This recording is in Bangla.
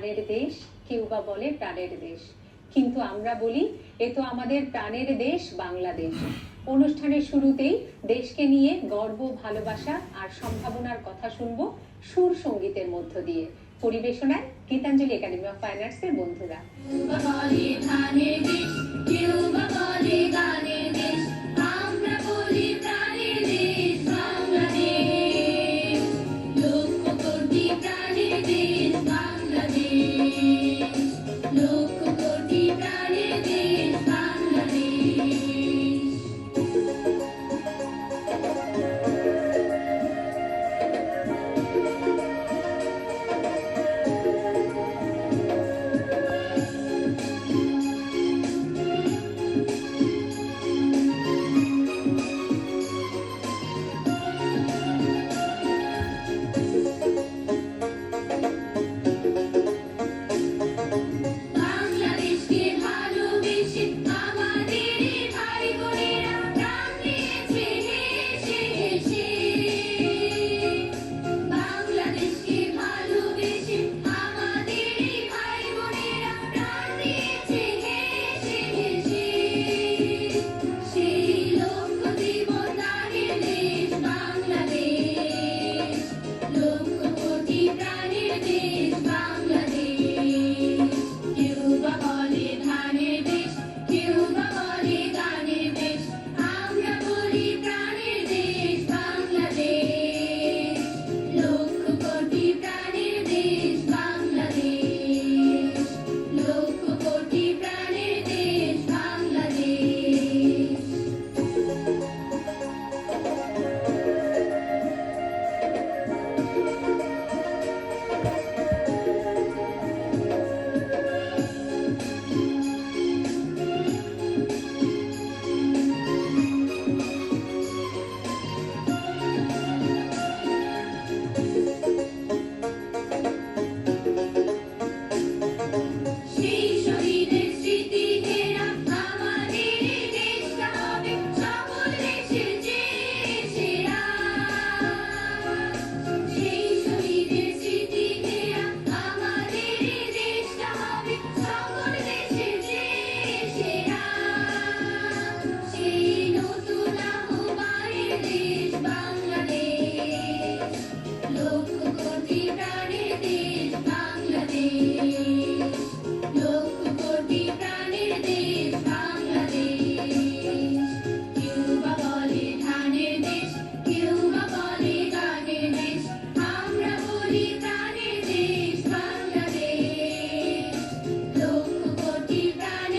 প্রাণের দেশ, কেউ বা বলে প্রাণের দেশ, কিন্তু আমরা বলি এ তো আমাদের প্রাণের দেশ বাংলাদেশ। অনুষ্ঠানের শুরুতেই দেশকে নিয়ে গর্ব, ভালোবাসা আর সম্ভাবনার কথা শুনবো সুর সঙ্গীতের মধ্য দিয়ে। পরিবেশনায় গীতাঞ্জলি একাডেমি অফ ফাইন আর্টসের বন্ধুরা। লক্ষ কোটি প্রাণ